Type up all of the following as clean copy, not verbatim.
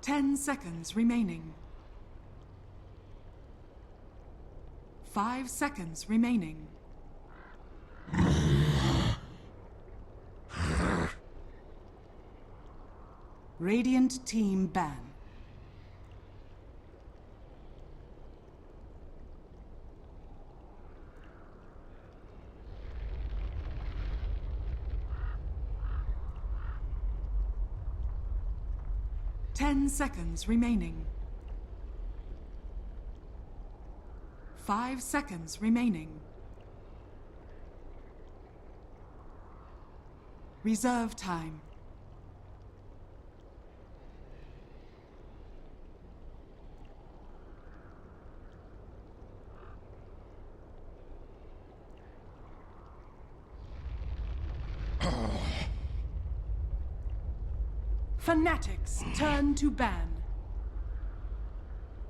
10 seconds remaining. 5 seconds remaining. Radiant team ban. Ten seconds remaining. 5 seconds remaining. Reserve time. Fnatic's turn to ban.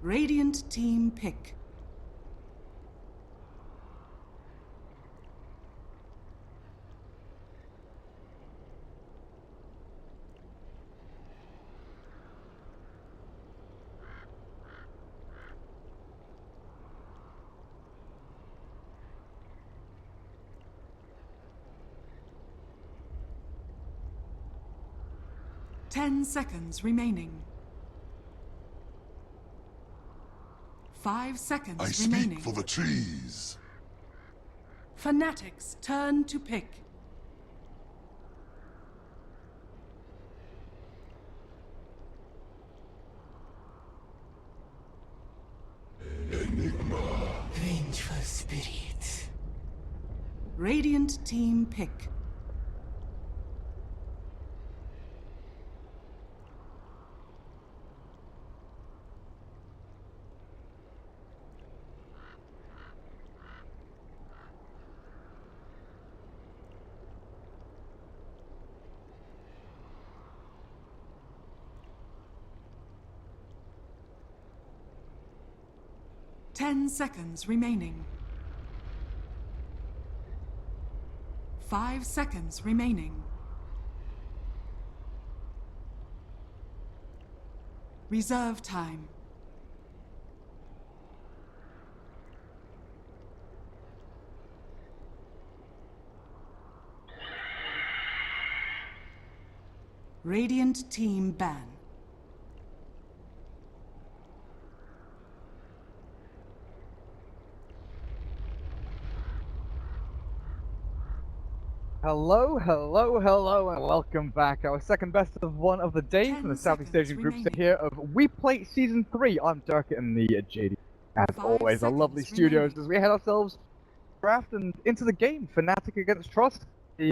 Radiant team pick. Ten seconds remaining. 5 seconds remaining. I speak for the trees. Fnatic's turn to pick. Enigma. Vengeful spirit. Radiant team pick. Ten seconds remaining. 5 seconds remaining. Reserve time. Radiant team ban. Hello, hello, hello, and welcome back. Our second best of one of the day from the Southeast Asian group here of WePlay Season 3. I'm Dirk in the JD. As always, our lovely studios as we head ourselves draft and into the game. Fnatic against Trust. The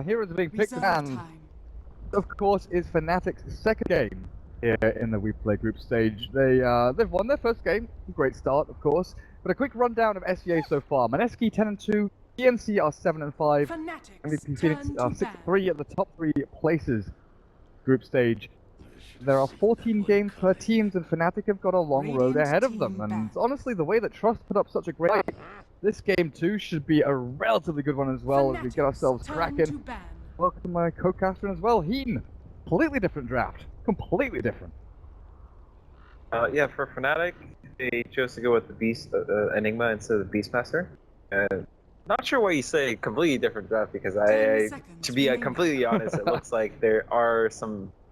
heroes are being picked, and of course is Fnatic's second game here in the WePlay group stage. They've won their first game, great start, of course. But a quick rundown of SEA so far. Maneski 10-2. ENC are 7-5, MVP Phoenix are 6-3 at the top 3 places group stage. There are 14 games per teams, and Fnatic have got a long road ahead of them. And honestly, the way that Trust put up such a great fight, this game too should be a relatively good one as well as we get ourselves cracking. Welcome to my co-caster as well, Heen. Completely different draft. Completely different. Yeah, for Fnatic, they chose to go with the Beast Enigma instead of the Beastmaster. Not sure why you say completely different draft, because to be completely honest, it looks like there are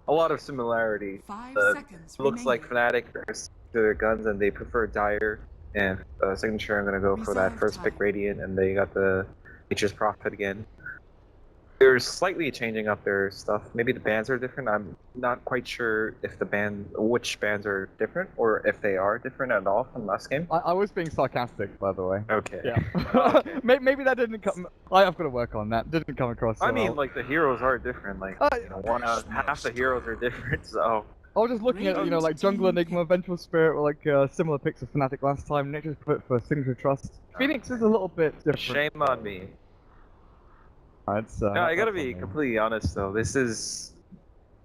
a lot of similarity. Looks like Fnatic are to their guns and they prefer Dire, and Signature I'm gonna go for that first pick Radiant, and they got the Nature's Prophet again. They're slightly changing up their stuff. Maybe the bands are different. I'm not quite sure if which bands are different, or if they are different at all from last game. I was being sarcastic, by the way. Okay. Yeah. Okay. Maybe that didn't come. I've got to work on that. Didn't come across. So I mean, well. like the heroes are different. Like half the heroes are different. So. I was just looking at like Jungle Enigma, Vengeful Spirit were like similar picks of Fnatic last time. Nature's put for Signature.Trust. Phoenix is a little bit different. Shame on me. No, I gotta be completely honest though. This is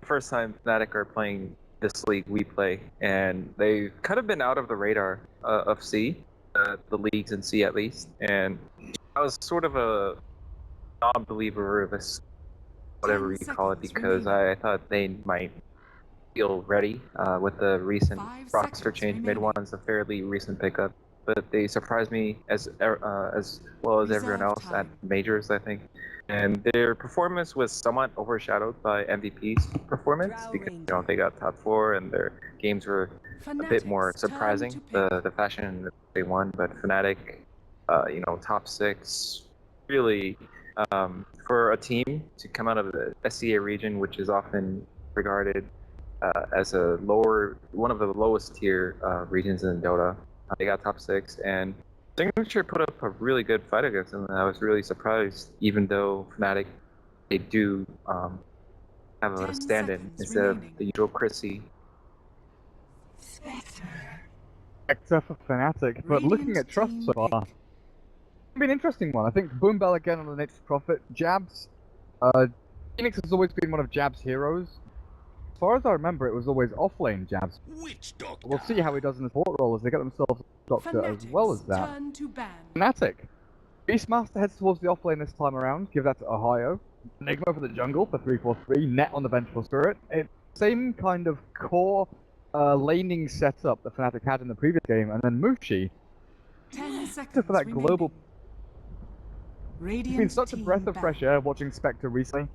the first time Fnatic are playing this league we play, and they've kind of been out of the radar of C, the leagues in C at least. And I was sort of a non-believer of this, whatever you call it, because I thought they might feel ready with the recent 5 roster seconds change. Mid remaining. one's a fairly recent pickup, but they surprised me as well as everyone Reserve else at time. majors, majors, I think. And their performance was somewhat overshadowed by MVP's performance because they got top 4 and their games were a bit more Fnatic's turn surprising. to pick. The fashion they won, but Fnatic, top 6, really for a team to come out of the SCA region, which is often regarded as one of the lowest tier regions in Dota. They got top 6, and Signature put up a really good fight against them. And I was really surprised, even though Fnatic, they do have a 10 stand-in seconds instead of remaining. the usual Chrissy. Except for Fnatic, but looking at Trust so far, it's been an interesting one. I think Boombell again on the Nature's Prophet. Jabs, Phoenix has always been one of Jabs' heroes. As far as I remember, it was always off-lane Jabs. Witch Doctor. We'll see how he does in the support role as they get themselves a Doctor as well as that. Turn to ban. Fnatic. Beastmaster heads towards the offlane this time around. Give that to Ohio. Enigma for the jungle for 3-4-3. Net on the Vengeful Spirit. It's the same kind of core laning setup that Fnatic had in the previous game. And then Mushi. 10 seconds For that global... Radiant It's been such a breath of team fresh air watching Spectre recently.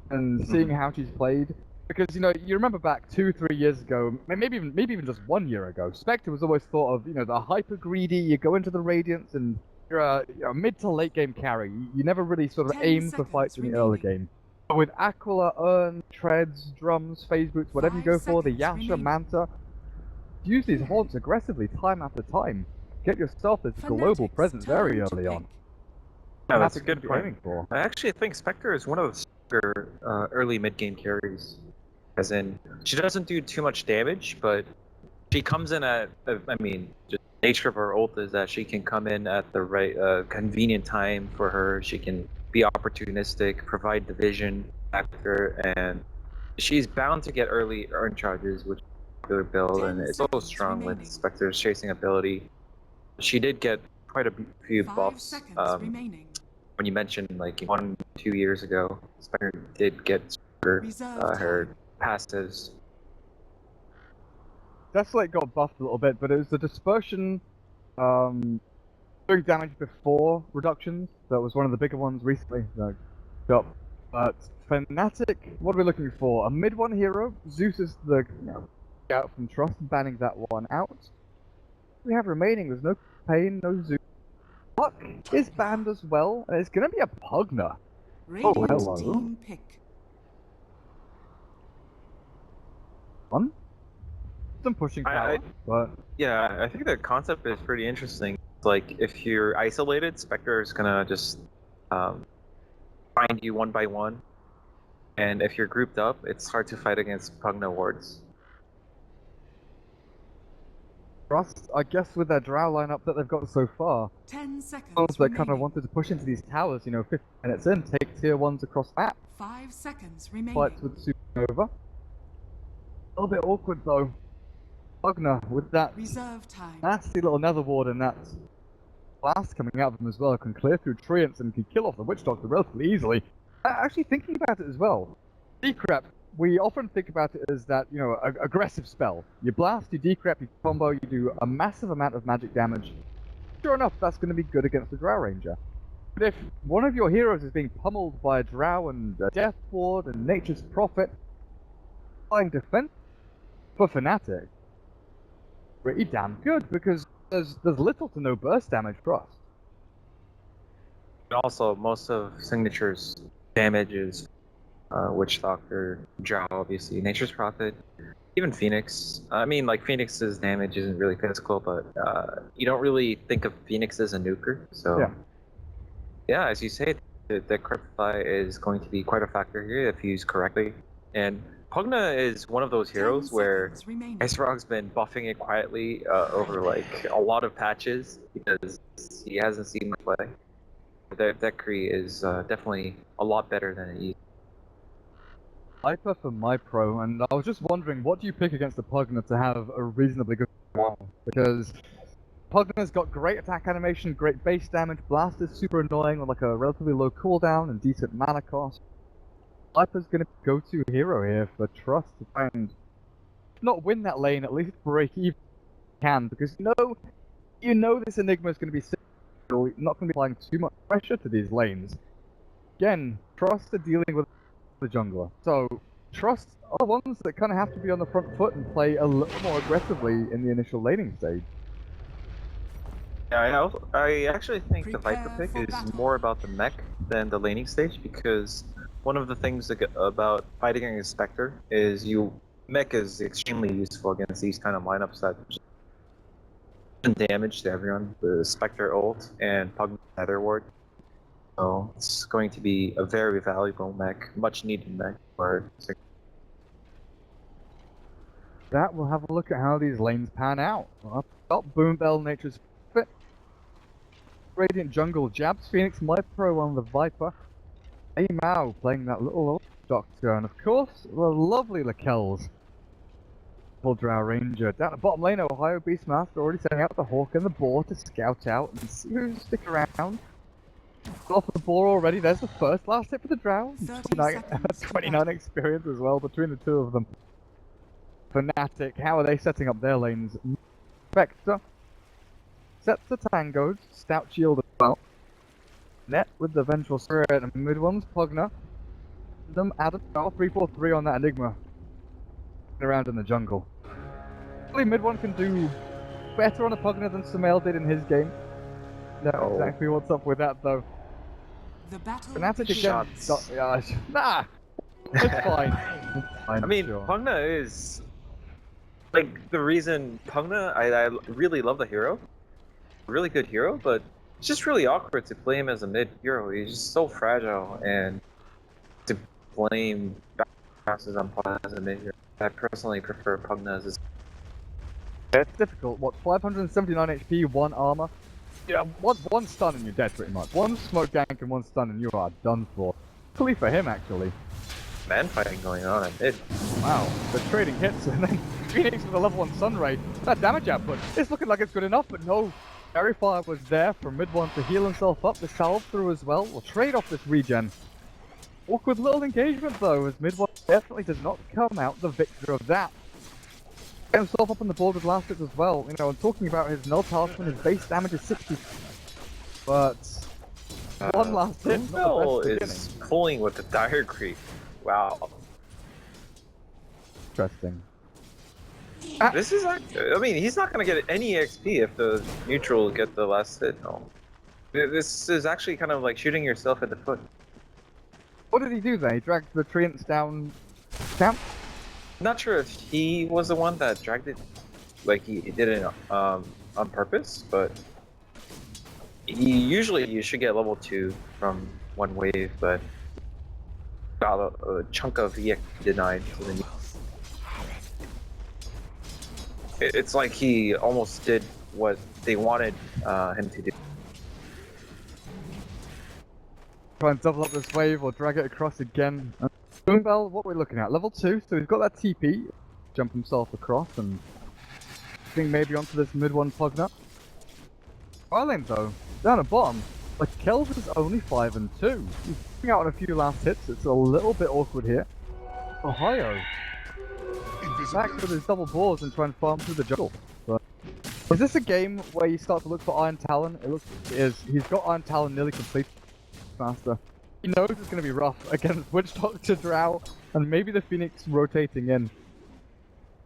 And seeing how she's played. Because, you remember back 2-3 years ago, maybe even just 1 year ago, Spectre was always thought of, the hyper-greedy, you go into the Radiance and you're a mid to late game carry. You never really sort of 10 aim for fights in the early remaining. game. But with Aquila, Urn, Treads, Drums, Phase Boots, whatever you 5 go for, the seconds Yasha, remaining. Manta, use these haunts aggressively time after time. Get yourself this global Fnatic's presence very turn to early on. pick. Yeah, that's a Fnatic good could be point. aiming for. I actually think Spectre is one of the stronger early mid-game carries. As in, she doesn't do too much damage, but she comes in at, just the nature of her ult is that she can come in at the right, convenient time for her. She can be opportunistic, provide the vision factor, and she's bound to get early earn charges, which is a popular build, 10 and it's so seconds strong remaining. with Spectre's chasing ability. She did get quite a few 5 buffs. seconds remaining. When you mentioned, 1-2 years ago, Spectre did get stronger, Reserve her time. passives. Desolate got buffed a little bit, but it was the dispersion doing damage before reductions that was one of the bigger ones recently that got. But Fnatic, what are we looking for? A mid one hero. Zeus is the out from Trust, banning that one out. We have remaining. There's no Pain, no Zeus. Puck is banned as well, and it's gonna be a Pugna. Radiant hello. team pick. One. Some pushing power, but Yeah, I think the concept is pretty interesting. Like, if you're isolated, Spectre is gonna just find you one by one, and if you're grouped up, it's hard to fight against Pugna wards. Trust, I guess, with their Drow lineup that they've got so far, 10 seconds those that kind of remaining. wanted to push into these towers, 15 minutes in, take tier 1s across map, 5 seconds remaining. fights with Supernova. A little bit awkward though. Pugna with that Reserve time. nasty little nether ward and that blast coming out of them as well can clear through treants and can kill off the Witch Doctor relatively easily. Actually thinking about it as well, decrep, we often think about it as that, aggressive spell. You blast, you decrep, you combo, you do a massive amount of magic damage. Sure enough, that's going to be good against the Drow Ranger. But if one of your heroes is being pummeled by a Drow and a Death Ward and Nature's Prophet, flying defense for Fnatic, pretty damn good because there's little to no burst damage for us. And also, most of Signature's damage is Witch Doctor, Drow, obviously, Nature's Prophet, even Phoenix. Phoenix's damage isn't really physical, but you don't really think of Phoenix as a nuker. So, yeah, as you say, the Cryptify is going to be quite a factor here if used correctly. And Pugna is one of those heroes where Ice Frog's been buffing it quietly over a lot of patches because he hasn't seen much play. That Kree is definitely a lot better than it used. Hyper for my pro, and I was just wondering, what do you pick against the Pugna to have a reasonably good one? Because Pugna's got great attack animation, great base damage, Blast is super annoying with a relatively low cooldown and decent mana cost. Hyper's gonna be go-to hero here for Trust to try and not win that lane, at least break even can, because you know this Enigma is going to be not going to be applying too much pressure to these lanes. Again, Trust are dealing with the jungler, so Trust are the ones that kind of have to be on the front foot and play a little more aggressively in the initial laning stage. Yeah, I actually think the Prepare Viper pick for is battle. more about the mech than the laning stage, because one of the things about fighting against Spectre is mech is extremely useful against these kind of lineups that damage to everyone. The Spectre ult and Pug Nether Ward. So it's going to be a very valuable mech, much needed mech for That we'll have a look at how these lanes pan out. Up top, Boombell, Nature's Fit. Radiant Jungle jabs Phoenix, Mypro on the Viper. Mao playing that little Doctor, and of course, the lovely Lakels. Full Drow Ranger. Down at bottom lane, Ohio Beastmaster already sending out the Hawk and the Boar to scout out and see who's sticking around. Off the Boar already, there's the first last hit for the Drow. 29 experience as well between the two of them. Fnatic, how are they setting up their lanes? Vector sets the Tangos, Stout Shield as well. Net with the Vengeful Spirit and mid one's Pugna. Them Adam 3-4-3 on that Enigma. Around in the jungle. Hopefully mid one can do better on a Pugna than Sumail did in his game. No, exactly what's up with that though. The battle Fnatic again. Shots. Nah, it's fine. I mean, sure. Pugna is like the reason Pugna. I really love the hero, really good hero, but it's just really awkward to play him as a mid hero. He's just so fragile, and to blame passes on Pugna as a mid hero. I personally prefer Pugna as It's difficult. What, 579 HP, 1 armor? Yeah, one stun and you're dead pretty much. One smoke gank and 1 stun and you are done for. Luckily for him actually. man fighting going on at mid. Wow, they're trading hits and then Phoenix with a level 1 Sunray. That damage output, it's looking like it's good enough, but no. Verifier was there for mid one to heal himself up. The salve through as well. We'll trade off this regen. Awkward little engagement though, as mid one definitely does not come out the victor of that. Get himself up on the board with last hits as well. You know, I'm talking about his null talisman, his base damage is 60. But one last hit. Boombell is pulling with the dire creep. Wow. Interesting. This is like, I mean, he's not gonna get any XP if the neutral get the last hit. No. This is actually kind of like shooting yourself in the foot. What did he do there? He dragged the treants down camp? Not sure if he was the one that dragged it, like he did it on purpose, but usually you should get level 2 from one wave, but got a chunk of EX denied to the It's like he almost did what they wanted him to do. Try and double up this wave or drag it across again. Boombell, what we're looking at? Level 2, so he's got that TP. Jump himself across and I think maybe onto this mid one Pugna. Violent though, down at bottom. Like Kelv is only 5 and 2. He's putting out on a few last hits, it's a little bit awkward here. Ohio. Back with his double balls and try and farm through the jungle. But is this a game where you start to look for Iron Talon? It looks like it is. He's got Iron Talon nearly complete. Master. He knows it's going to be rough against Witch Doctor Drow and maybe the Phoenix rotating in.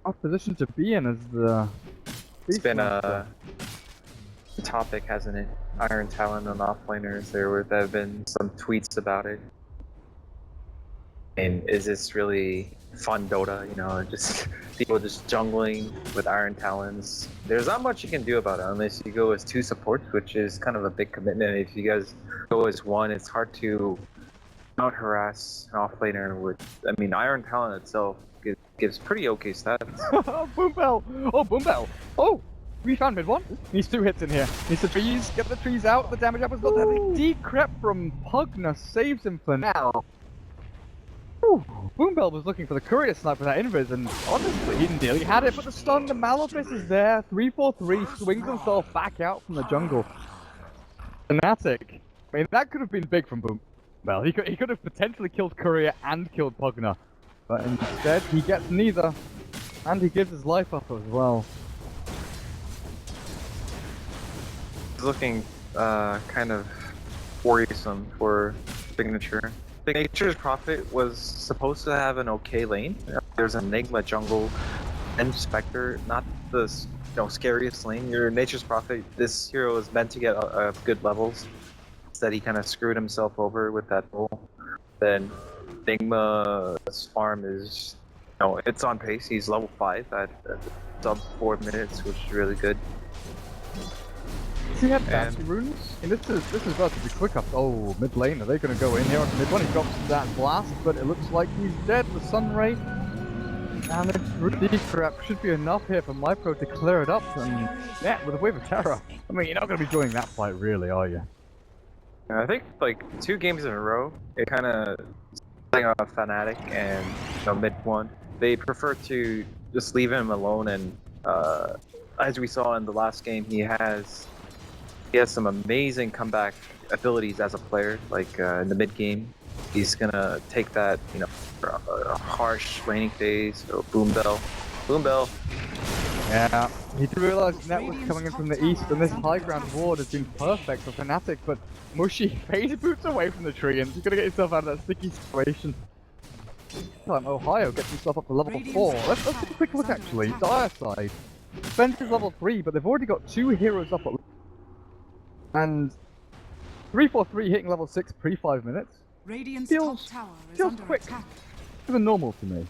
Tough position to be in as the... It's been a topic, hasn't it? Iron Talon on offlaners. There have been some tweets about it. And is this really fun Dota? You know, just people just jungling with Iron Talons. There's not much you can do about it unless you go as 2 supports, which is kind of a big commitment. If you guys go as 1, it's hard to out harass an offlaner with. I mean, Iron Talon itself gives pretty okay stats. Boombell! Oh, Boombell! Oh! We found mid one. Needs 2 hits in here. Needs the trees. Get the trees out. The damage up is not there. Decrep from Pugna saves him for now. Ooh, Boombell was looking for the courier snipe with that invis, and honestly, he nearly had it, but the stun, the Malefice is there. 3-4-3, swings himself back out from the jungle. Fnatic. I mean, that could have been big from Boombell. He could have potentially killed courier and killed Pugna. But instead, he gets neither. And he gives his life up as well. He's looking kind of worrisome for Signature. Signature's Prophet was supposed to have an okay lane. There's an Enigma jungle and Spectre, not the scariest lane. Your Nature's Prophet, this hero is meant to get good levels. Instead he kind of screwed himself over with that bull. Then Enigma's farm is, it's on pace. He's level 5 at sub 4 minutes, which is really good. Does he have bounty runes? And this is relatively quick up. Oh, mid lane. Are they going to go in here on mid one? He drops that blast, but it looks like he's dead. The Sunray damage really crap should be enough here for MyPro to clear it up. And yeah, with a wave of terror. I mean, you're not going to be joining that fight, really, are you? I think like 2 games in a row, it kind of playing off Fnatic and mid one. They prefer to just leave him alone, and as we saw in the last game, he has some amazing comeback abilities as a player. Like in the mid game, he's gonna take that a harsh laning phase. So boom bell. Yeah, he did realize the net was coming in from the east, and this high ground ward has been perfect for Fnatic, but Mushy phase boots away from the tree, and you're gonna get yourself out of that sticky situation. Time Ohio gets himself up to level 4. Let's take a quick look actually. Dire side. Fence is level 3, but they've already got 2 heroes up at and 343 hitting level 6 pre 5 minutes. Radiant's feels top tower is under quick. attack. Even normal to me.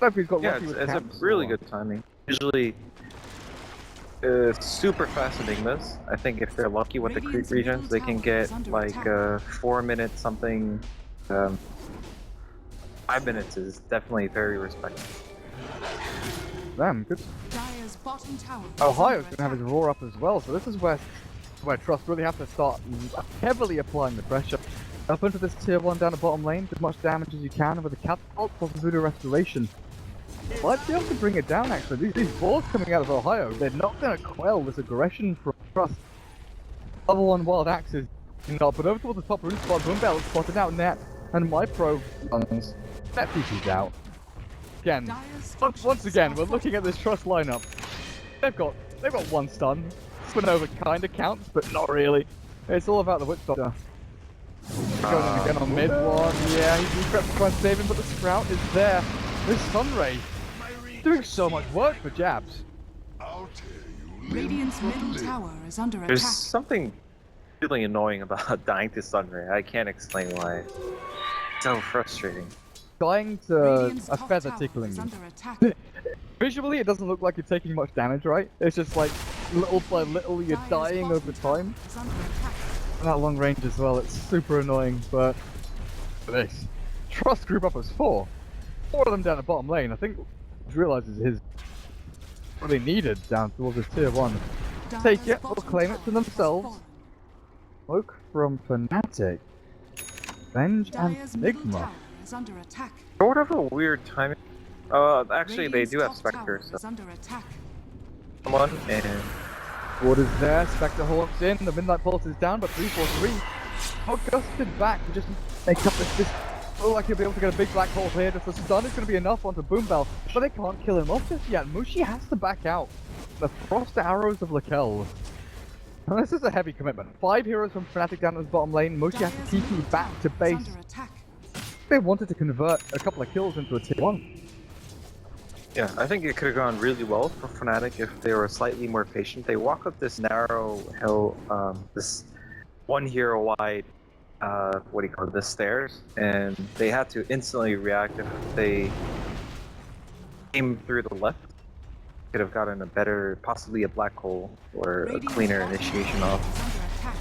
I he's got lucky with it's a camps really or- good timing. Usually, super fast Enigmas. I think if they're lucky with the creep regions, they can get like 4 minutes something. 5 minutes is definitely very respectable. Damn, good. Dire's bottom tower is Ohio's under gonna have his attack. roar up as well, so this is where Trust really have to start heavily applying the pressure. Up into this tier 1 down the bottom lane, as much damage as you can, and with a catapult plus Voodoo Restoration. Might be able to bring it down actually. These balls coming out of Ohio, they're not gonna quell this aggression from Trust. Level 1 Wild Axes, but over towards the top rune spot, Boombell is spotted out net, and MyPro runs. That PC's out. Again, once again, we're looking at this Trust lineup. They've got 1 stun. Spinova kinda counts, but not really. It's all about the Witch Doctor. Going in again on mid one. Yeah, he crept to try and save him, but the Sprout is there. This Sunray doing so much work for Jabs. Radiant's middle tower is under There's attack. something really annoying about dying to Sunray. I can't explain why. It's so frustrating. Dying to Radiant's a top feather tower tickling is you. under attack. Visually, it doesn't look like you're taking much damage, right? It's just like little by little you're Dire's dying bottom over time. tower is under attack. And that long range as well, it's super annoying, but this Trust group up as 4 of them down the bottom lane. I think he realizes his what they needed down towards this tier 1. Take Dire's it, we'll bottom claim it tower to has themselves. fallen. Smoke from Fnatic. Venge and Dire's middle Enigma. tower is under attack. Sort of a weird timing. Actually, they Radiant's do have top Spectre, tower so is under attack. come on, and Ward is there, Spectre hawks in, the Midnight Pulse is down, but 343. Augusted back to just make up this. Look like he'll be able to get a big black hole here. Just the stun is going to be enough onto Boombell, but they can't kill him off just yet. Mushi has to back out. The Frost Arrows of Lakel. And this is a heavy commitment. 5 heroes from Fnatic down to his bottom lane. Mushi has Dire's to TP middle back tower to is base. under attack. They wanted to convert a couple of kills into a tier 1. yeah, I think it could have gone really well for Fnatic if they were slightly more patient. They walk up this narrow hill, this 1 hero wide, the stairs, and they had to instantly react. If they came through the left, could have gotten a better, possibly a black hole or a Radiant's cleaner bottom initiation tower off. is under attack.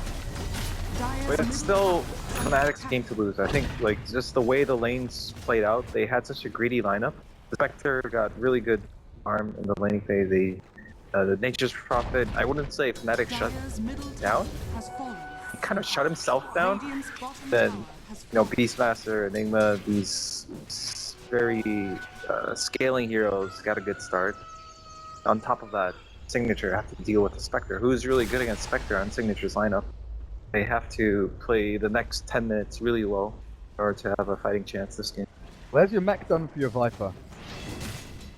Dire's But it's middle still tower is under Fnatic's attack. game to lose. I think like just the way the lanes played out, they had such a greedy lineup. The Spectre got really good arm in the laning phase. The Nature's Prophet, I wouldn't say Fnatic shut Dire's middle down. tower has fallen. He kind of shut himself down. Radiant's bottom Then tower has fallen. Beastmaster, Enigma, these very scaling heroes got a good start. On top of that, Signature have to deal with the Spectre, who's really good against Spectre on Signature's lineup. They have to play the next 10 minutes really well in order to have a fighting chance this game. Where's your mech done for your Viper?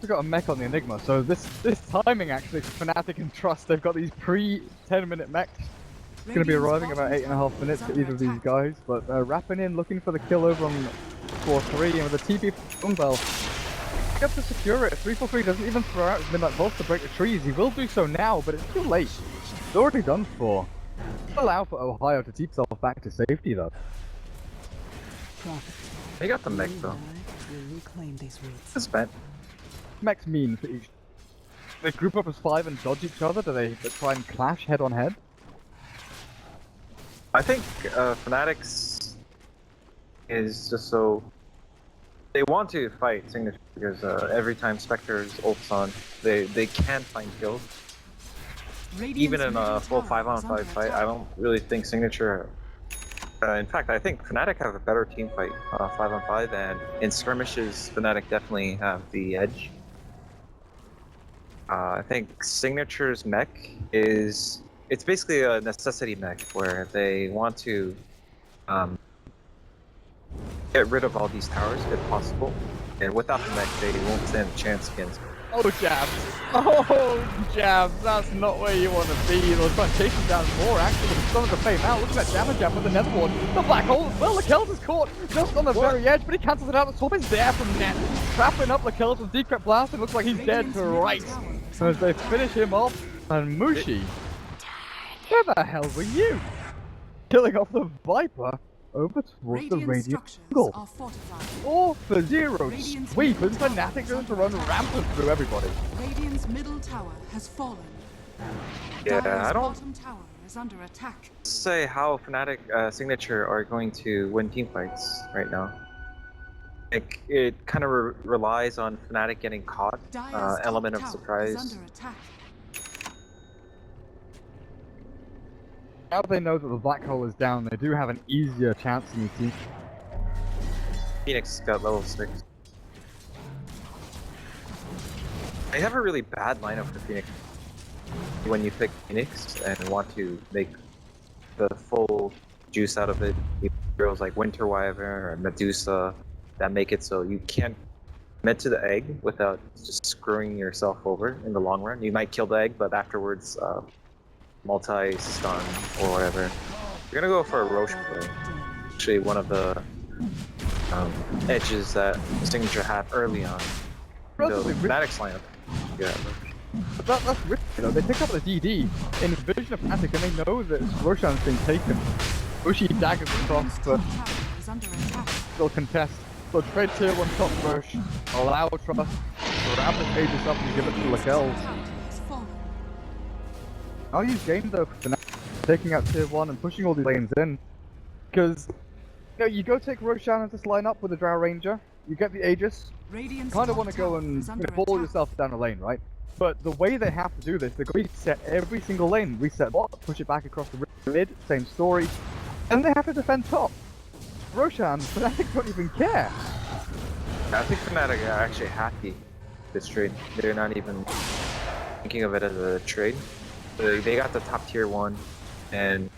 We've got a mech on the Enigma, so this timing actually for Fnatic and Trust, they've got these pre-10-minute mechs. It's going to be arriving about 8.5 minutes for either of these guys, but wrapping in, looking for the kill over on 4-3, and with the TP from Bell, he got to secure it. 343 doesn't even throw out his Midnight Pulse to break the trees. He will do so now, but it's too late. It's already done for. Allow for Ohio to keep himself back to safety though. They got the mech though. It's spent. Mechs mean for each. They group up as 5 and dodge each other. Do they try and clash head on head? I think Fnatic's is just so they want to fight Signature because every time Spectre's ults on, they can find kills. Even in a full 5-on-5 fight, I don't really think Signature. In fact, I think Fnatic have a better team fight 5-on-5, and in skirmishes, Fnatic definitely have the edge. I think Signature's mech is. It's basically a necessity mech where they want to get rid of all these towers if possible, and without the mech they won't stand a chance against. Oh jabs! Oh jabs! That's not where you want to be. They'll try and chase him down more actually, but it's still to fame out. Look at that damage jab with the Netherward. The black hole as well. Lakelz is caught just on the very edge, but he cancels it out. The swap is there from net, trapping up Lakelz with Decrypt Blast. It looks like he's dead to right. So as they finish him off, and Mushi. Where the hell were you? Killing off the Viper over towards the Radiant Jungle. 4 for 0. Sweep and Fnatic going to run rampant through everybody. Radiant's middle tower has fallen. Yeah, Dire's I don't bottom tower is under attack. say how Fnatic Signature are going to win team fights right now. It kind of relies on Fnatic getting caught, Dire's element top of tower surprise. is under attack. Now they know that the black hole is down, they do have an easier chance in the team. Phoenix got level 6. They have a really bad lineup for Phoenix. When you pick Phoenix and want to make the full juice out of it, you heroes like Winter Wyvern or Medusa that make it so you can't commit to the egg without just screwing yourself over in the long run. You might kill the egg, but afterwards multi-stun or whatever. You're gonna go for a Roche play. Actually, one of the edges that Signature had early on. The Fnatic's lineup. Yeah. But that's risky though. They pick up the DD in vision of Fnatic and they know that Roshan's been taken. Mushi daggers across, but still contest. So trade tier 1 top Rosh, allow Trust, wrap the Aegis up and give it to Lakelz. I'll use game though for now, taking out tier 1 and pushing all these lanes in. Because, you know, you go take Roshan into this lineup with the Drow Ranger, you get the Aegis, you kind of want to go and ball yourself down a lane, right? But the way they have to do this, they're going to reset every single lane, reset bot, push it back across the mid, same story, and they have to defend top. Roshan, Fnatic don't even care. I think Fnatic are actually happy this trade. They're not even thinking of it as a trade. They got the top tier 1, and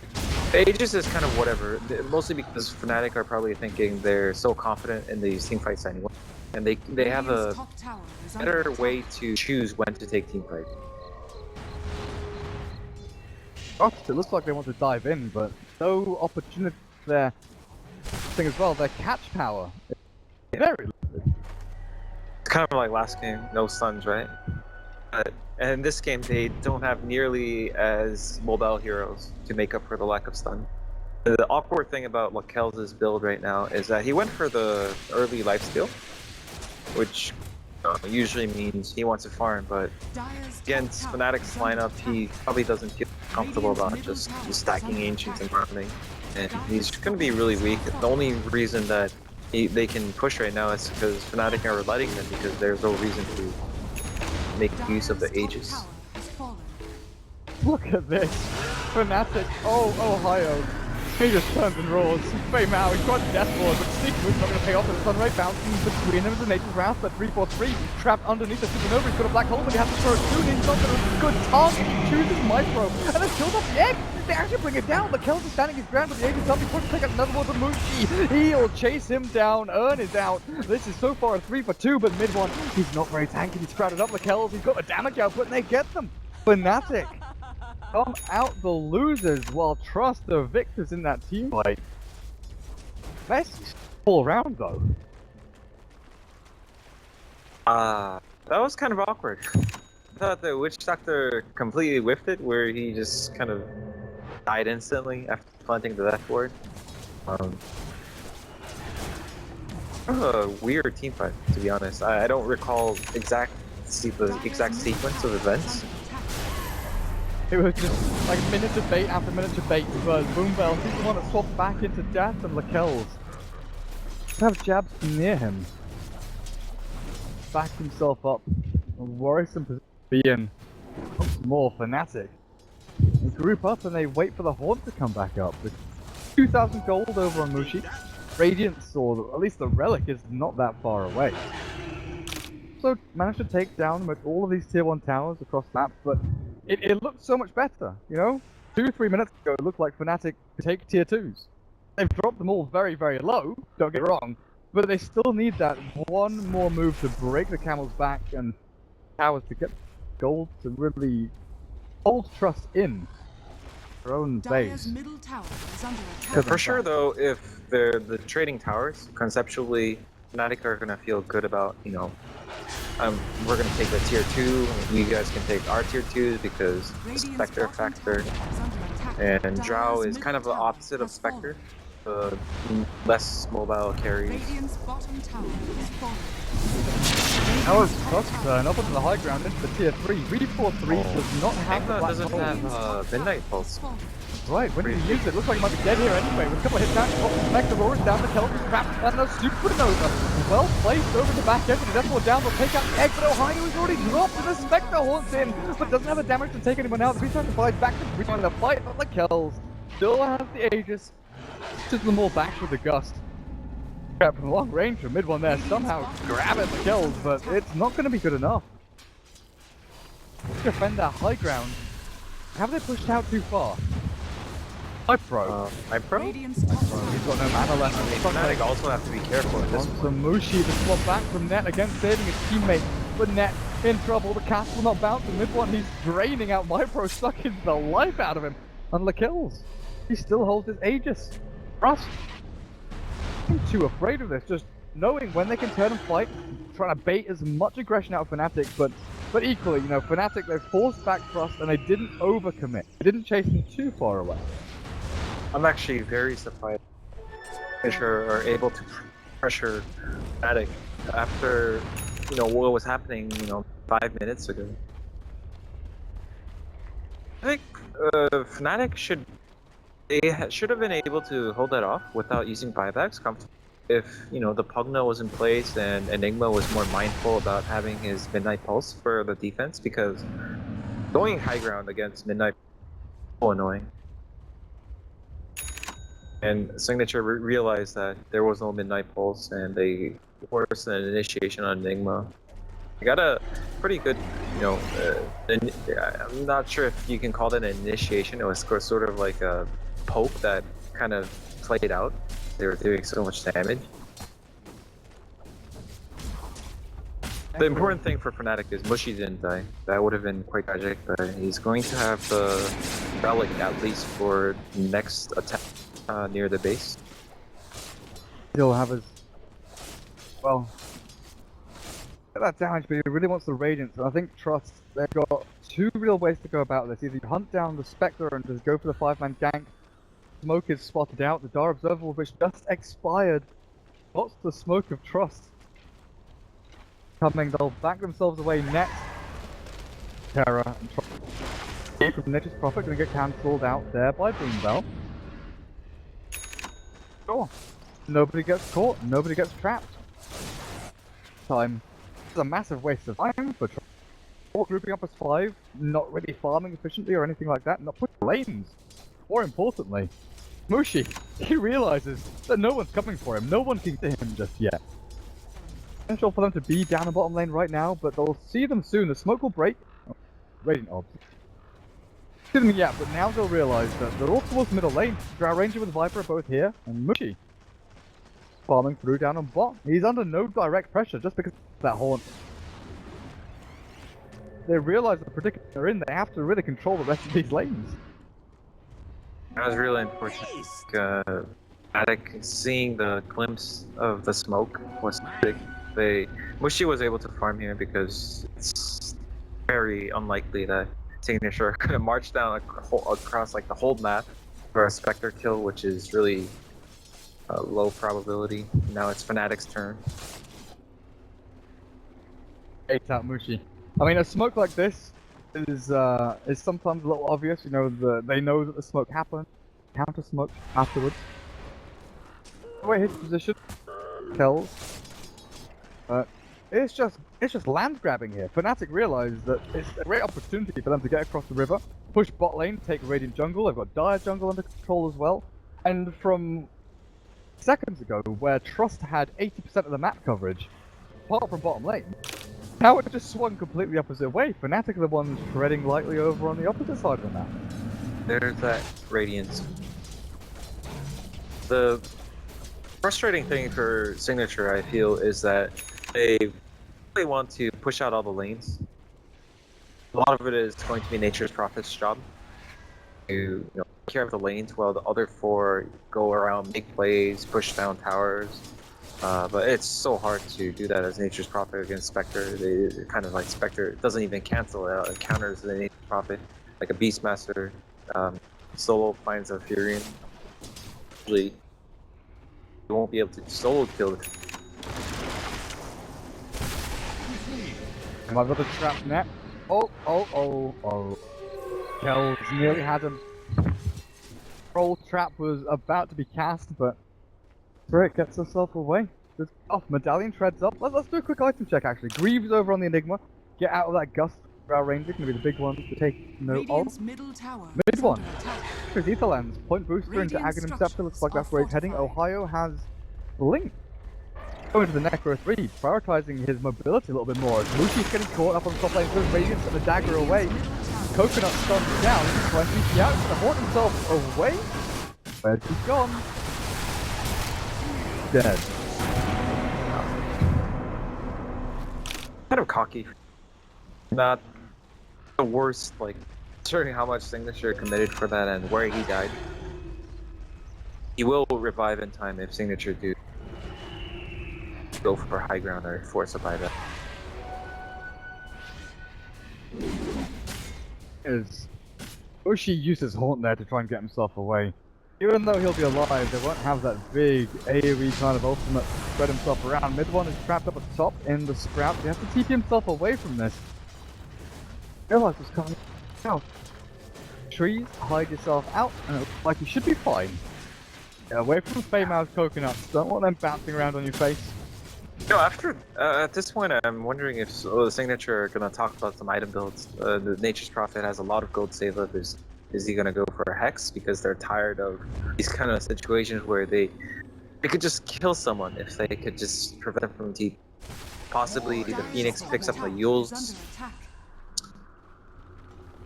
Aegis is kind of whatever. Mostly because Fnatic are probably thinking they're so confident in these team fights anyway, and they have a better way to choose when to take team fights. It looks like they want to dive in, but no opportunity there. Thing as well, their catch power is very limited. It's kind of like last game, no stuns, right? And in this game, they don't have nearly as mobile heroes to make up for the lack of stun. The awkward thing about Lakelz's build right now is that he went for the early lifesteal, which usually means he wants to farm, but against Fnatic's lineup, he probably doesn't feel comfortable about just stacking Ancients and farming. And he's going to be really weak. The only reason that they can push right now is because Fnatic are letting them, because there's no reason to make use of the Aegis. Look at this! Fnatic, oh Ohio! He just turns and roars. Fame out, he's got Death Lord, but Nature's Move's not going to pay off, but the Sunray bouncing between them as the Nature's Wrath, but 3-4-3 trapped underneath the Supernova. He's got a black hole, but he has to throw it soon. He's not going to good target. He chooses Micro, and then kills off the egg. They actually bring it down, but Kells is standing his ground, but the egg is up. He's going to take out another one to Mushi. He'll chase him down. Earn is out. This is so far a 3-for-2, but mid one, he's not very tanky. He's crowded up the Kells. He's got the damage output, and they get them. Fnatic come out the losers, while Trust the victors in that team fight. Best all round though. That was kind of awkward. I thought the Witch Doctor completely whiffed it, where he just kind of died instantly after planting the death ward. A weird team fight, to be honest. I don't recall the exact sequence of events. It was just like minute of bait after minute of bait, but Boombell, he's the one that swapped back into death, and Lakells have jabs near him. Backed himself up. A worrisome position to be in. Once more Fnatic. They group up and they wait for the Haunt to come back up. With 2,000 gold over on Mushi. Radiance, or at least the Relic, is not that far away. So managed to take down with all of these tier 1 towers across the map, but it looked so much better, you know? 2-3 minutes ago it looked like Fnatic could take tier 2s. They've dropped them all very, very low, don't get me wrong, but they still need that one more move to break the camel's back and towers to get gold to really hold Trust in their own base. Middle tower is under attack. For sure though, if they're the trading towers, conceptually, Fnatic are gonna feel good about, you know, we're gonna take the tier 2, you guys can take our tier 2s because Spectre factor, and Drow is kind of the opposite of Spectre, less mobile carries. That was Trust turn up onto the high ground into the tier 3. 3-4-3 does not have the black doesn't hole. have Midnight Pulse. Right, when did he use it? Looks like he might be dead here anyway. With a couple of hits down, Spectre roars down, the Kelp is trapped, and no Supernova. Well placed over the back end, and that's all down. They'll take out the egg, but Ohio is already dropped, and the Spectre haunts in, but doesn't have the damage to take anyone out. The Beast provides back to rejoin the fight, but the Kells still has the Aegis. Just them all back with the Gust. Trap from long range from mid one there, somehow grabbing the Kells, but it's not going to be good enough. Defend that high ground. Have they pushed out too far? Pro. Pro? He's got no mana left. Fnatic also have to be careful in this one. Some Mushi to swap back from Net again, saving his teammate. But Net in trouble. The cast will not bounce. And mid one, he's draining out MyPro, sucking the life out of him. And Lakills, he still holds his Aegis. Trust. I'm too afraid of this. Just knowing when they can turn and fight, trying to bait as much aggression out of Fnatic, but equally, you know, Fnatic, they forced back Trust and they didn't overcommit. They didn't chase them too far away. I'm actually very surprised Signature are able to pressure Fnatic after, you know, what was happening, you know, 5 minutes ago. I think Fnatic should have been able to hold that off without using buybacks if, you know, the Pugna was in place and Enigma was more mindful about having his Midnight Pulse for the defense, because going high ground against Midnight is so annoying. And Signature realized that there was no Midnight Pulse, and they forced an initiation on Enigma. They got a pretty good, you know, I'm not sure if you can call it an initiation. It was sort of like a poke that kind of played out. They were doing so much damage. The important thing for Fnatic is Mushi didn't die. That would have been quite tragic, but he's going to have the Relic at least for next attack. Near the base. He'll have his... well... get that damage, but he really wants the Radiance, and I think Trust, they've got two real ways to go about this. Either you hunt down the Spectre and just go for the 5-man gank. Smoke is spotted out, the Dar Observable, which just expired. What's the Smoke of Trust? Coming, they'll back themselves away next. Terra and Trust. From Nature's Prophet, gonna get cancelled out there by Boombell. Sure. Nobody gets caught, nobody gets trapped. Time. It's a massive waste of time for grouping up as 5, not really farming efficiently or anything like that, not putting lanes. More importantly, Mushi, he realizes that no one's coming for him. No one can get him just yet. Potential for them to be down the bottom lane right now, but they'll see them soon. The smoke will break. Oh, Radiant Orbs. See them yet, but now they'll realize that they're all towards middle lane. Drow Ranger with Viper are both here, and Mushi farming through down on bot. He's under no direct pressure just because of that haunt. They realize the predicament they're in. They have to really control the rest of these lanes. That was really unfortunate. Fnatic seeing the glimpse of the smoke was big. Mushi was able to farm here because it's very unlikely that Signature could have marched down across like the whole map for a Spectre kill, which is really low probability. Now it's Fnatic's turn. Takes out Mushi. I mean, a smoke like this is sometimes a little obvious. You know, they know that the smoke happened. Counter smoke afterwards. The way his position tells. It's just land grabbing here. Fnatic realize that it's a great opportunity for them to get across the river, push bot lane, take Radiant jungle. They've got Dire jungle under control as well. And from seconds ago, where Trust had 80% of the map coverage, apart from bottom lane, now it just swung completely opposite way. Fnatic are the ones treading lightly over on the opposite side of the map. There's that Radiance. The frustrating thing for Signature, I feel, is that they really want to push out all the lanes. A lot of it is going to be Nature's Prophet's job to take care of the lanes while the other four go around, make plays, push down towers. But it's so hard to do that as Nature's Prophet against Spectre. They kind of like Spectre doesn't even cancel it out, it counters the Nature's Prophet. Like a Beastmaster solo finds a Furion. Usually, you won't be able to solo kill it. My brother trapped net. Oh. Kells nearly had him. Troll trap was about to be cast, but Spirit gets herself away. Just off. Medallion treads up. Let's do a quick item check actually. Greaves over on the Enigma. Get out of that gust. Drow Ranger gonna be the big one to take note of. Middle tower Mid one. Here's Etherlands. Point booster into Aghanim Scepter. Looks like that's where he's heading. Ohio has Blink. Going to the Necro 3, prioritizing his mobility a little bit more. Mushi's getting caught up on the top lane, throws Radiance and the dagger away. Coconut stuns down, he's trying to be out to haunt himself away. Where's he gone? Dead. Kind of cocky. Not the worst, like, considering how much Signature committed for that and where he died. He will revive in time if Signature do go for high ground or force a buyback. Mushi uses Haunt there to try and get himself away. Even though he'll be alive, they won't have that big AoE kind of ultimate to spread himself around. Mid one is trapped up at the top in the Sprout. He has to TP himself away from this. Realize what's coming out. Trees, hide yourself out, and it looks like you should be fine. Get away from Feymao's coconuts. Don't want them bouncing around on your face. No, after at this point, I'm wondering if the Signature are gonna talk about some item builds. The Nature's Prophet has a lot of gold save up. Is he gonna go for a Hex because they're tired of these kind of situations where they could just kill someone if they could just prevent them from TP. Possibly the Phoenix picks up the Yules.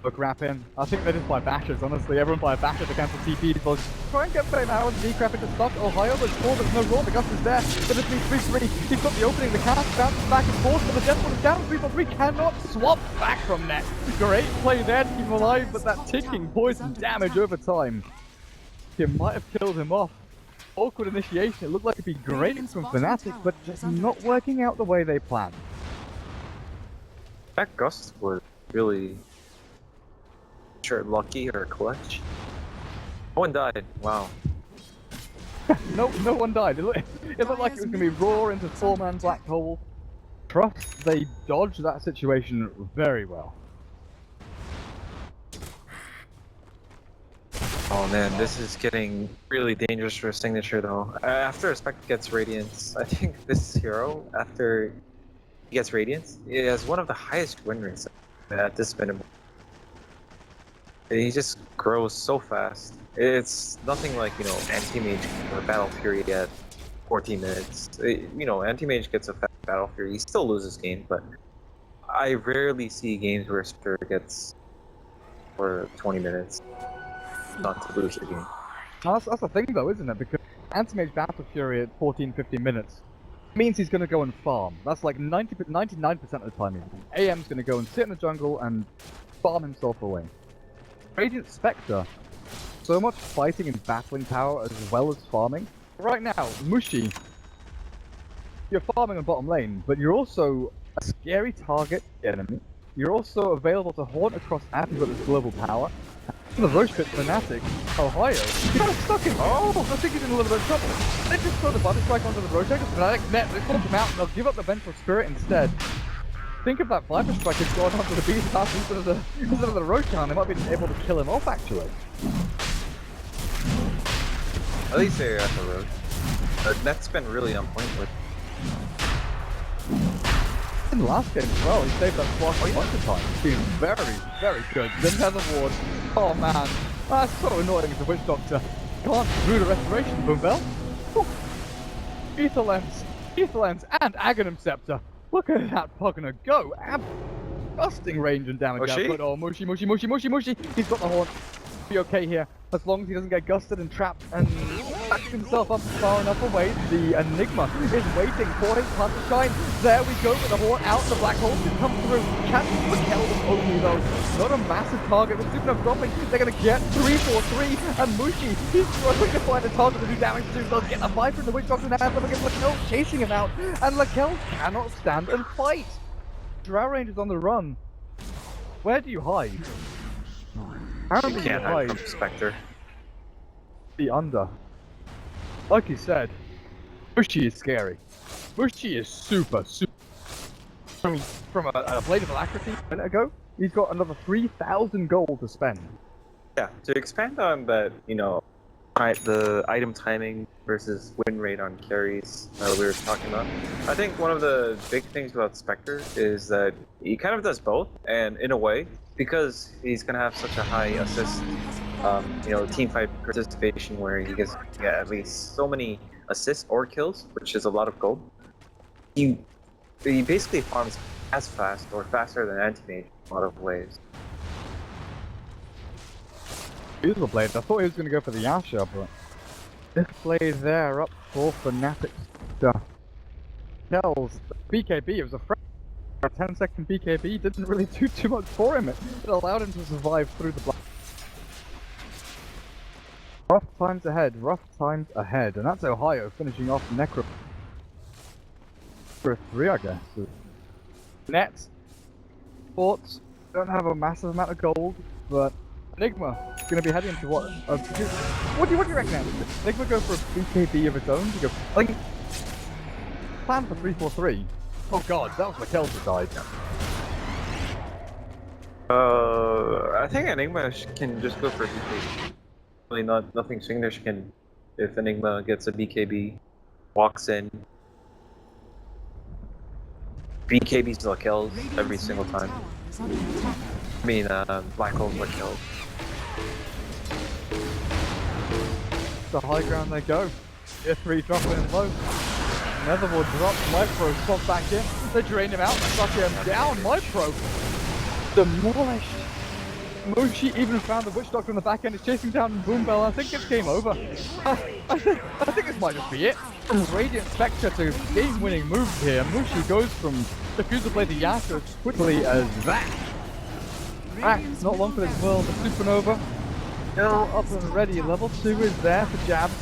Look, wrap in. I think they just buy bashes, honestly. Everyone buy a basher to cancel TPs. Well, try and get Feymao and decrep into stock. Ohio, there's 4, there's no roll. The Gust is there. But it's 3-3. He's got the opening, the cast, bounces back and forth. But the Death One is down. 3-3 cannot swap back from net. Great play there to keep him alive, but that ticking poison damage over time. It might have killed him off. Awkward initiation. It looked like it'd be great from Fnatic, but just not working out the way they planned. That Gust was really lucky or clutch. No one died. Wow. No one died. It looked like it was going to be roar into 4-man black hole. Trust, they dodged that situation very well. Oh man, this is getting really dangerous for Signature though. After a Spectre gets Radiance, I think this hero, after he gets Radiance, he has one of the highest win rates at this minimum. He just grows so fast. It's nothing like, you know, anti-mage or battle fury at 14 minutes. You know, anti-mage gets a fast battle fury, he still loses game, but I rarely see games where Spectre gets for 20 minutes not to lose the game. That's the thing though, isn't it? Because anti-mage battle fury at 14-15 minutes means he's going to go and farm. That's like 99% of the time. AM's going to go and sit in the jungle and farm himself away. Radiant Spectre, so much fighting and battling power as well as farming. Right now, Mushi, you're farming on bottom lane, but you're also a scary target enemy. You're also available to haunt across the map. You've got this global power. The Roche pit Fnatic, Ohio. He got stuck in. Oh, I think he's in a little bit of trouble. They just throw the body strike onto the Roche. Fnatic net. They pull him out and they'll give up the Vengeful Spirit instead. Think if that Viper Strike had gone onto the Beast Pass instead of the Roche on, they might be able to kill him off actually. At least they're at the road. The net's been really on point with. In the last game as well, he saved that squash a bunch of times. He's been very, very good. Didn't have the ward. Oh man, that's so annoying as a Witch Doctor. Can't do the restoration, Boombell. Ether Lens, and Aghanim Scepter. Look at that Pugner go. Busting range and damage output. Oh, Mushi. He's got the horn. Be okay here, as long as he doesn't get gusted and trapped and backs himself up far enough away. The Enigma is waiting for his time to shine. There we go with the horn out. The black hole can come through. Can't look held him only though. Not a massive target with Supernova dropping. They're gonna get 3-4-3 and Mushi. He's struggling to find a target to do damage to. They'll get the Viper and the Witch Doctor now. Look at Lakel chasing him out, and Lakel cannot stand and fight. Drow Ranger's on the run. Where do you hide? You can't hide from Spectre. Be under. Like you said, Mushi is scary. Mushi is super. From a Blade of Alacrity a minute ago, he's got another 3,000 gold to spend. Yeah, to expand on that, you know, the item timing versus win rate on carries we were talking about. I think one of the big things about Spectre is that he kind of does both, and in a way, because he's gonna have such a high assist, you know, team fight participation where he gets at least so many assists or kills, which is a lot of gold. He basically farms as fast or faster than anti-mage in a lot of ways. Beautiful Blade. I thought he was going to go for the Yasha, but this play there up for Fnatic. Tells BKB, it was a 10-second BKB, didn't really do too much for him. It allowed him to survive through the block. Rough times ahead, and that's Ohio finishing off Necro for 3, I guess. Nets, Sports, don't have a massive amount of gold, but Enigma is going to be heading into what? What do you reckon? Enigma go for a BKB of its own? To go, I think, plan for 3-4-3. Oh god, that was Raquel who died. I think Enigma can just go for BKB. Really nothing significant if Enigma gets a BKB, walks in, BKBs Raquel's every single time. I mean, Black Hole's Raquel. The high ground they go. Tier 3 dropping in low. Netherwood drops, Micro swap back in. They drain him out, suck him down. Micro demolished. Mushi even found the Witch Doctor on the back end. It's chasing down Boombell. I think it's game over. I think this might just be it. From Radiant Spectre to game-winning moves here, Mushi goes from Diffuser Blade to Yasha as quickly as that. Not long for this world. The Supernova still up and ready. Level 2 is there for jabs.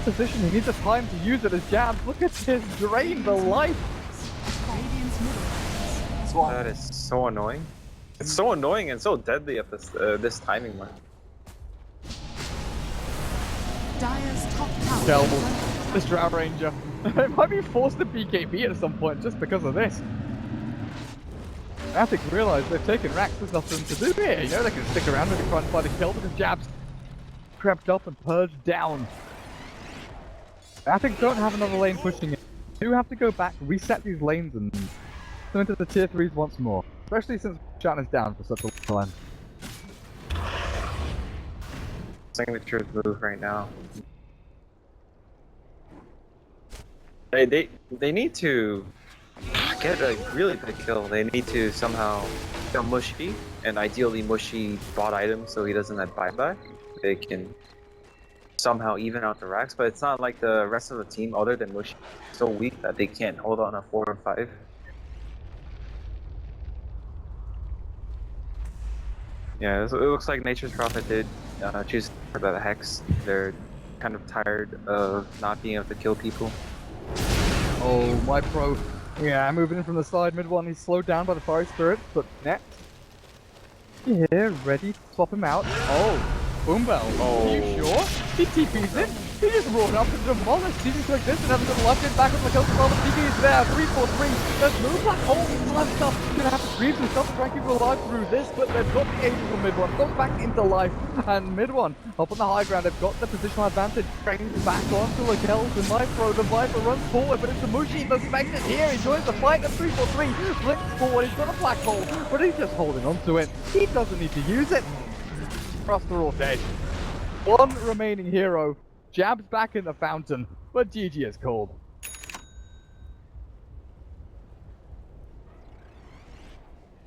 Position, he needs the time to use it as jabs. Look at his drain, the life. That is so annoying. It's so annoying and so deadly at this timing mark. Dire's top tower. Terrible. This Drow Ranger. It might be forced to BKB at some point just because of this. Fnatic realise they've taken Rax, there's nothing to do here. You know, they can stick around and try and find a kill, but the jabs crept up and purged down. Fnatic don't have another lane pushing it. They do have to go back, reset these lanes, and go into the tier 3s once more. Especially since Shan is down for such a long time. Signature's move right now. They need to get a really big kill. They need to somehow kill Mushy, and ideally Mushy bought items so he doesn't have buyback. They can somehow even out the racks, but it's not like the rest of the team other than Mushy is so weak that they can't hold on a 4 or 5. Yeah, so it looks like Nature's Prophet did choose for the Hex. They're kind of tired of not being able to kill people. Oh, my pro. Yeah, moving in from the side, mid one. He's slowed down by the Fire Spirit, but next. Yeah, ready to swap him out. Oh, Boombell. Oh. Are you sure? He TP's in. He just roared up and demolished. Seems to exist and hasn't got left in back with the kill as well. The TP is there. 3-4-3. There's no black hole. Still has stuff. Gonna have to scream himself to try and keep him alive through this, but they've got the Angel from mid one. Goes back into life. And mid one up on the high ground. They've got the positional advantage. Trains back onto the kills. The Viper. The Viper runs forward, but it's the Mushi. Doesn't make it here. He joins the fight at 3-4-3. Flicks forward. He's got a black hole, but he's just holding on to it. He doesn't need to use it. Frost are all dead. One remaining hero. Jabs back in the fountain, but GG is called.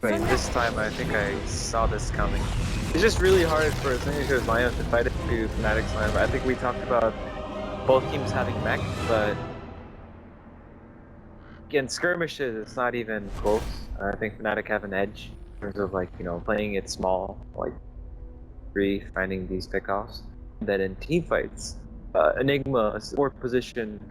Wait, this time I think I saw this coming. It's just really hard for Signature's lineup to fight it to Fnatic's lineup. I think we talked about both teams having mech, but in skirmishes it's not even close. I think Fnatic have an edge in terms of like, you know, playing it small, like finding these pickoffs. And then in team fights, Enigma is more position